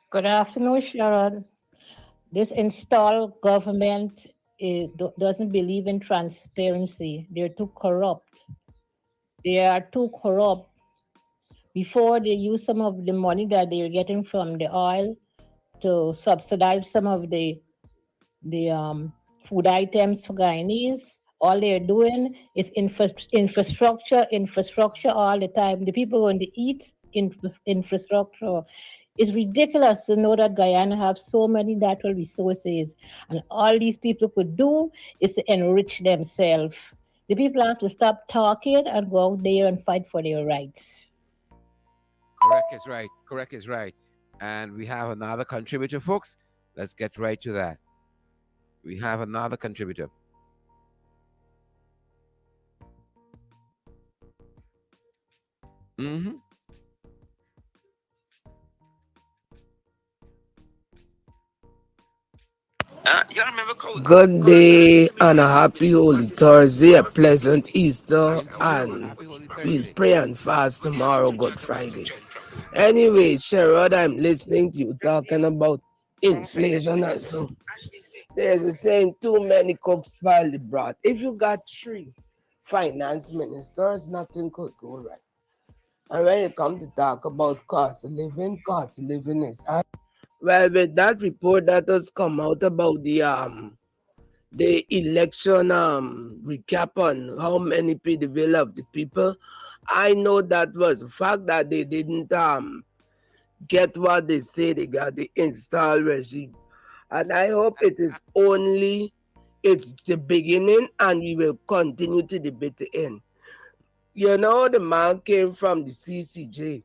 Good afternoon, Sharon. This installed government doesn't believe in transparency. They're too corrupt. They are too corrupt. Before they use some of the money that they're getting from the oil to subsidize some of the food items for Guyanese. All they're doing is infrastructure all the time. The people want to eat infrastructure. It's ridiculous to know that Guyana have so many natural resources, and all these people could do is to enrich themselves. The people have to stop talking and go out there and fight for their rights. Correct is right. Correct is right. And we have another contributor, folks. Let's get right to that. We have another contributor. Mm-hmm. Good day and a happy Holy Thursday, a pleasant Easter, Same to you. and Happy Holy we'll Thursday. pray and fast tomorrow, Good Friday. Anyway, Sherrod, I'm listening to you talking about inflation and so. There's a saying, too many cooks spoil the broth. If you got three finance ministers, nothing could go right. And when you come to talk about cost of living is high. Well, with that report that has come out about the election recap on how many paid the will of the people, I know that was the fact that they didn't get what they say they got, the install regime. And I hope it is only it's the beginning and we will continue to debate the end. You know, the man came from the CCJ.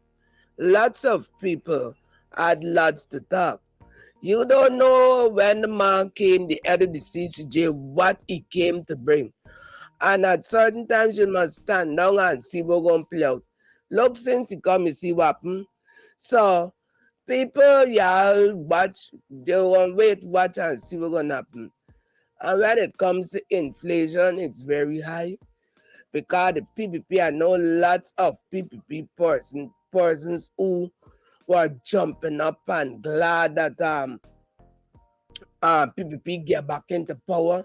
Lots of people had lots to talk. You don't know when the man came, the head of the CCJ, what he came to bring. And at certain times, you must stand down and see what's going to play out. Look, since he come, you see what happened. So, people, y'all watch, they want wait, watch and see what's going to happen. And when it comes to inflation, it's very high because the PPP, I know lots of PPP persons who were jumping up and glad that PPP get back into power.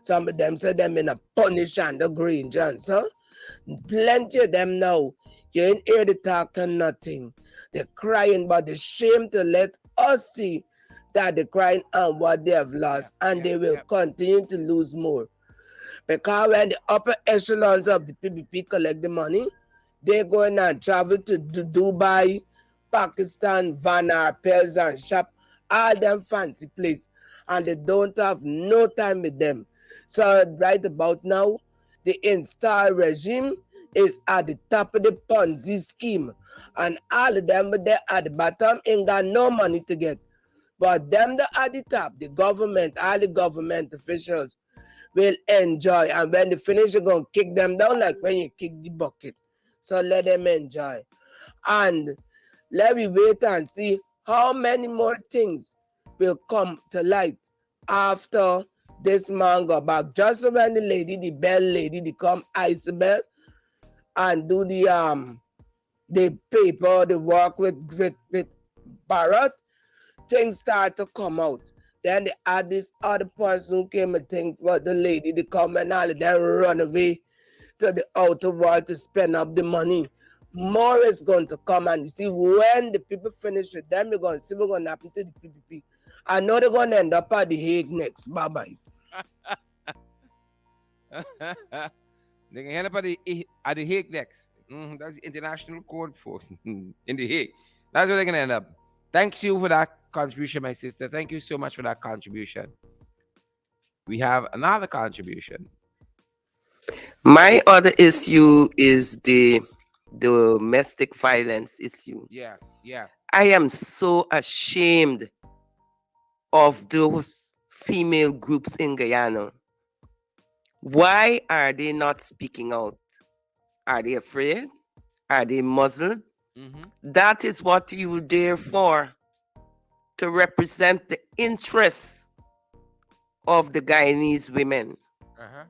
Some of them said them in a punish and the green Johnson. Plenty of them now. You ain't hear the talking nothing. They're crying, but the shame to let us see that they're crying and what they have lost, and they will continue to lose more. Because when the upper echelons of the PPP collect the money, they go in and travel to Dubai, Pakistan, Van Arpels and shop, all them fancy place, and they don't have no time with them. So right about now, the install regime is at the top of the Ponzi scheme, and all of them there at the bottom ain't got no money to get. But them that at the top, the government, all the government officials will enjoy. And when they finish, you're going to kick them down like when you kick the bucket. So let them enjoy. And let me wait and see how many more things will come to light after this man go back. Just when the lady, the bell lady, they come Isabel and do the paper, the work with Barrett, things start to come out. Then they add this other person who came and think for the lady to come and all of them run away to the outer world to spend up the money. More is going to come, and you see when the people finish with them, you're going to see what's going to happen to the PPP. I know they're going to end up at the Hague next. Bye bye. They can end up at the Hague next. That's the international court, folks, in the Hague. That's where they're going to end up. Thank you for that contribution, my sister. Thank you so much for that contribution. We have another contribution. My other issue is the domestic violence issue. Yeah. I am so ashamed of those female groups in Guyana. Why are they not speaking out? Are they afraid? Are they muzzled? Mm-hmm. That is what you there for, to represent the interests of the Guyanese women. Uh-huh.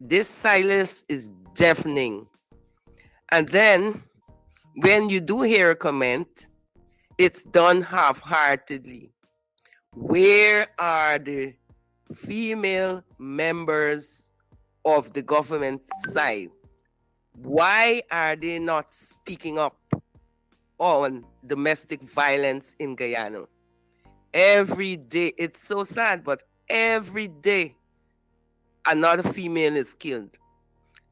This silence is deafening. And then when you do hear a comment, it's done half-heartedly. Where are the female members of the government side? Why are they not speaking up on domestic violence in Guyana? Every day, it's so sad, but every day another female is killed.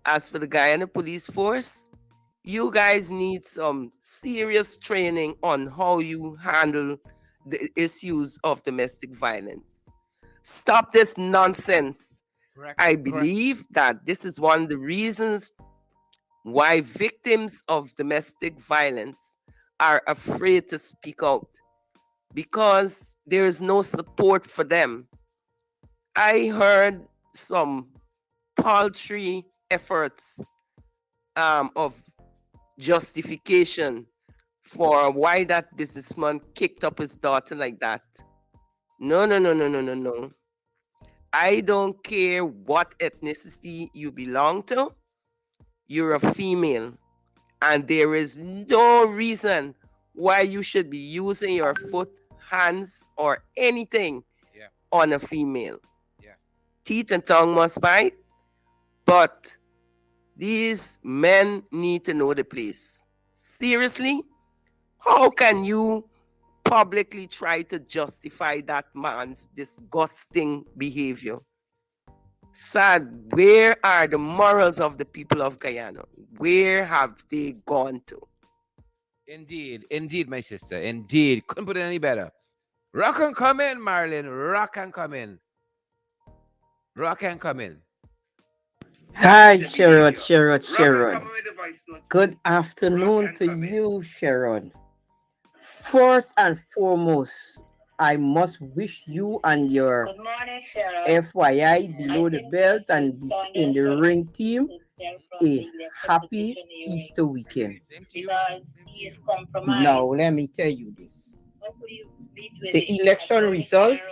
As for the Guyana police force, you guys need some serious training on how you handle the issues of domestic violence. Stop this nonsense. Correct. I Correct. believe that this is one of the reasons why victims of domestic violence are afraid to speak out because there is no support for them. I heard some paltry efforts of justification for why that businessman kicked up his daughter like that. No, no, no, no, no, no, no. I don't care what ethnicity you belong to, you're a female, and there is no reason why you should be using your foot, hands, or anything Yeah. on a female. Yeah. Teeth and tongue must bite, but these men need to know the place. Seriously? How can you publicly try to justify that man's disgusting behavior? Sad, where are the morals of the people of Guyana? Where have they gone to? Indeed. Indeed, my sister. Indeed. Couldn't put it any better. Rock and come in, Marlon. Rock and come in. Rock and come in. Hi, Sherrod. Good afternoon to you, Sharon. First and foremost, I must wish you and your FYI below the belt and in the ring team a happy Easter weekend. Same to you. Same to you. Now, let me tell you this. The election results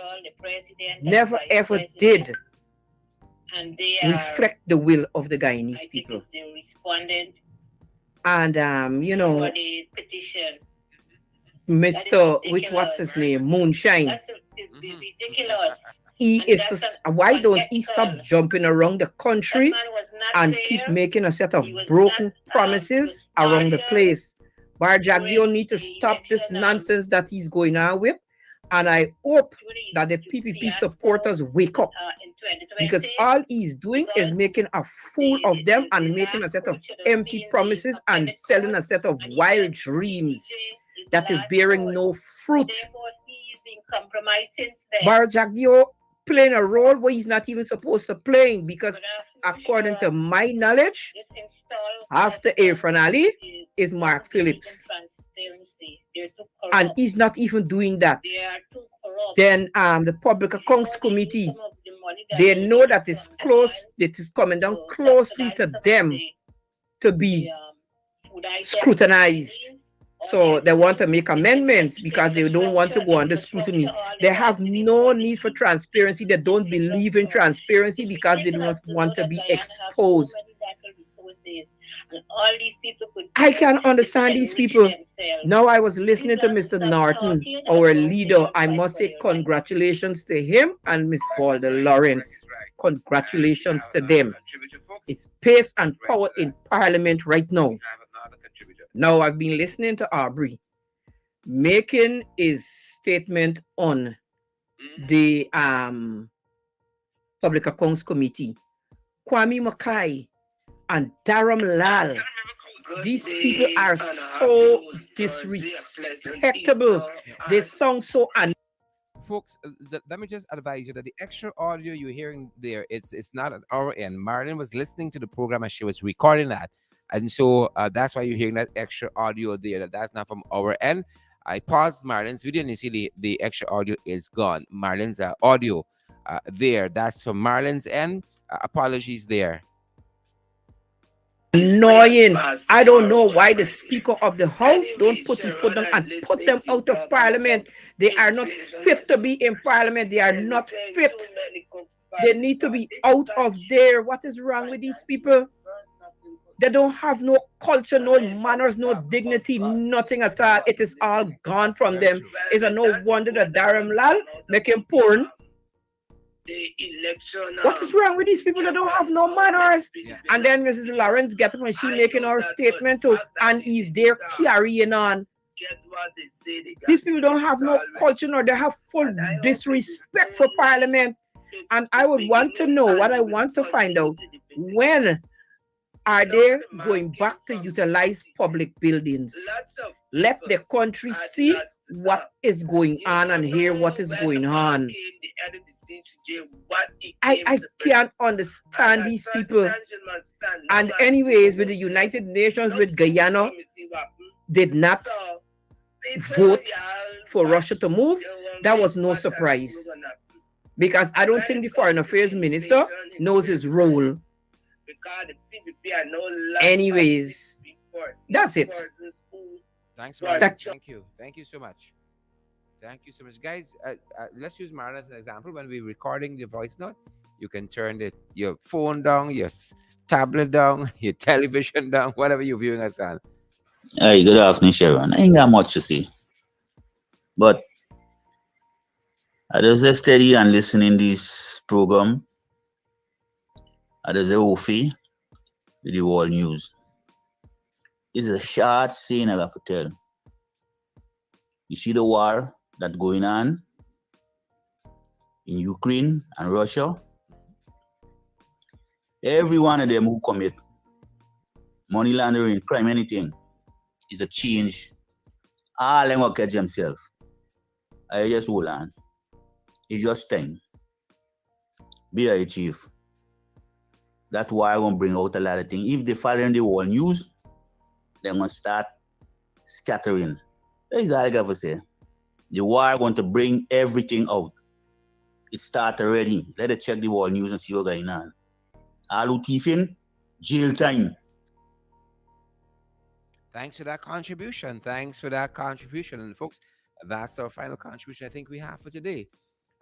never ever did reflect the will of the Guyanese people. And Mr. What's his name? Moonshine. He is why don't he stop jumping around the country and keep making a set of broken promises around the place? Barjagdio need to stop this nonsense that he's going on with. And I hope that the PPP supporters wake up because all he's doing is making a fool of them and making a set of empty promises and selling a set of wild dreams that is bearing no fruit. Barjagdio playing a role where he's not even supposed to play because according to my knowledge, after Irfan Ali is Mark Phillips. And he's not even doing that. Then the Public Accounts Committee, they know that it's close, it is coming down closely to them to be scrutinized. So they want to make amendments because they don't want to go under scrutiny. They have no need for transparency. They don't believe in transparency because they don't want to be exposed. I can understand these people. Now I was listening to Mr. Norton, our leader. I must say congratulations to him and Miss Walder Lawrence. Congratulations to them. It's pace and power in Parliament right now. Now I've been listening to Aubrey making his statement on the Public Accounts Committee. Kwame Mackay and Dharam Lal. These people are so disrespectable. They sound so Folks, let me just advise you that the extra audio you're hearing there, it's not at our end. Marlon was listening to the program and she was recording that. And so that's why you're hearing that extra audio there. That's not from our end. I paused Marlon's video and you see the extra audio is gone. Marlon's audio there. That's from Marlon's end. Apologies there. Annoying. I don't know why the Speaker of the House don't put his foot down and put them out of Parliament. They are not fit to be in Parliament. They are not fit. They need to be out of there. What is wrong with these people? They don't have no culture, no manners, no dignity, nothing at all. It is all gone from them. It's a no wonder that Dharam Lal making porn. What is wrong with these people that don't have no manners? Yeah. And then Mrs. Lawrence get up and she making her statement too, and he's there carrying on. These people don't have no culture, nor they have full disrespect for Parliament. And I would want to know, what I want to find out, when are they going back to utilize public buildings? Let the country see what is going on and hear what is going on. I can't understand these people. And anyways, with the United Nations, with Guyana, did not vote for Russia to move. That was no surprise. Because I don't think the Foreign Affairs Minister knows his role. Anyways, that's it. Thanks, Marlon. Thank you. Thank you so much. Thank you so much, guys. Let's use Marlon as an example. When we're recording the voice note, you can turn your phone down, your tablet down, your television down, whatever you're viewing us on. Hey, good afternoon, Sharon. I ain't got much to say, but I just steady and listening this program. I just a Ofi with the world news. It's a short saying I have to tell. You see the war that's going on in Ukraine and Russia? Every one of them who commit money laundering, crime, anything, is a change. All them will catch themselves. I just hold on. It's just time. Be a chief. That's why I'm going to bring out a lot of things. If they follow in the world news, they're going to start scattering. That's all I got to say. The war going to bring everything out. It started already. Let us check the world news and see what's going on. All who thieving, jail time. Thanks for that contribution. Thanks for that contribution. And folks, that's our final contribution I think we have for today.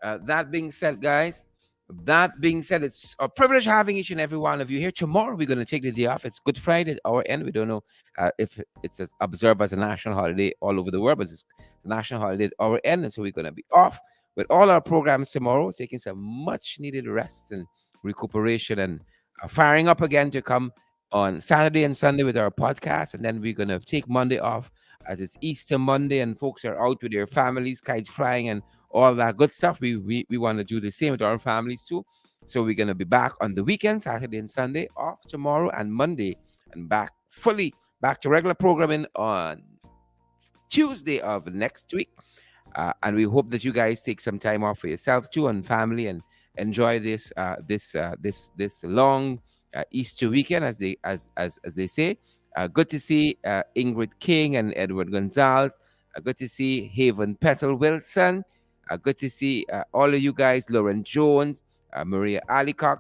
That being said, guys, it's a privilege having each and every one of you here. Tomorrow, we're going to take the day off. It's Good Friday at our end. We don't know if it's observed as a national holiday all over the world, but it's a national holiday at our end. And so we're going to be off with all our programs tomorrow, taking some much needed rest and recuperation and firing up again to come on Saturday and Sunday with our podcast. And then we're going to take Monday off as it's Easter Monday and folks are out with their families, kite flying and all that good stuff. We want to do the same with our families too. So we're going to be back on the weekend, Saturday and Sunday, off tomorrow and Monday, and back to regular programming on Tuesday of next week. And we hope that you guys take some time off for yourself too and family and enjoy this long Easter weekend, as they say. Good to see Ingrid King and Edward Gonzalez. Good to see Haven Petal Wilson. Good to see all of you guys, Lauren Jones, Maria Alicock.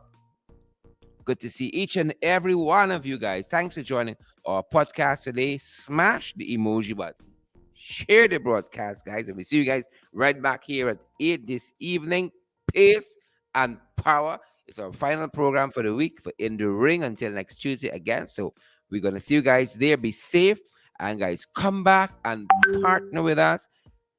Good to see each and every one of you guys. Thanks for joining our podcast today. Smash the emoji button. Share the broadcast, guys. And we see you guys right back here at 8 this evening. Pace and power. It's our final program for the week for In the Ring until next Tuesday again. So we're going to see you guys there. Be safe. And guys, come back and partner with us.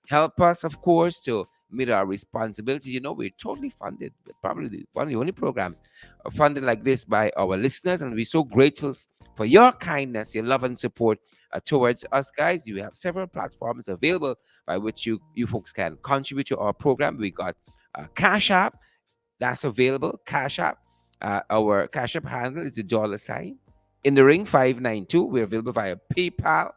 Help us, of course, to meet our responsibilities. You know, we're totally funded. Probably one of the only programs funded like this by our listeners. And we're so grateful for your kindness, your love and support towards us, guys. You have several platforms available by which you folks can contribute to our program. We got Cash App. That's available. Cash App. Our Cash App handle is the $ In the Ring 592. We're available via PayPal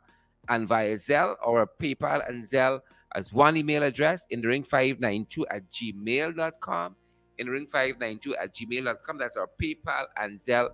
and via Zelle, or PayPal and Zelle as one email address, in the ring 592 at gmail.com. In the ring 592 at gmail.com. That's our PayPal and Zelle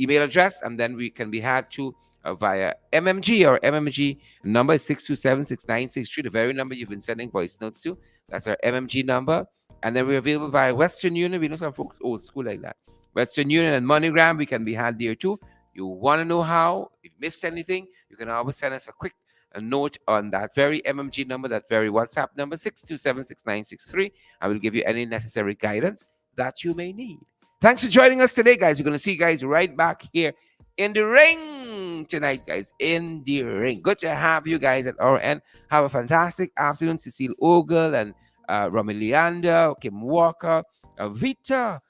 email address. And then we can be had to via MMG. Our MMG number is 627-6963, the very number you've been sending voice notes to. That's our MMG number. And then we're available via Western Union. We know some folks old school like that. Western Union and MoneyGram, we can be had there too. You want to know how? If you missed anything, you can always send us a quick a note on that very MMG number, that very WhatsApp number, 6276963. I will give you any necessary guidance that you may need. Thanks for joining us today, guys. We're going to see you guys right back here in the ring tonight, guys. In the ring. Good to have you guys at our end. Have a fantastic afternoon, Cecile Ogle and Romy Leander, Kim Walker, Vita,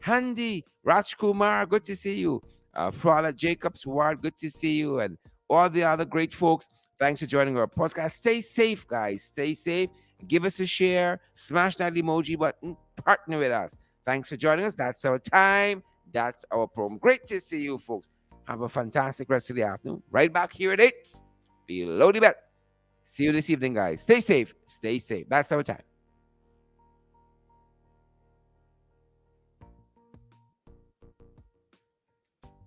Handy, Rajkumar. Good to see you. Frauda Jacobs Ward. Good to see you. And all the other great folks. Thanks for joining our podcast. Stay safe, guys. Stay safe. Give us a share. Smash that emoji button. Partner with us. Thanks for joining us. That's our time. That's our program. Great to see you, folks. Have a fantastic rest of the afternoon. Right back here at 8, below the belt. See you this evening, guys. Stay safe. Stay safe. That's our time.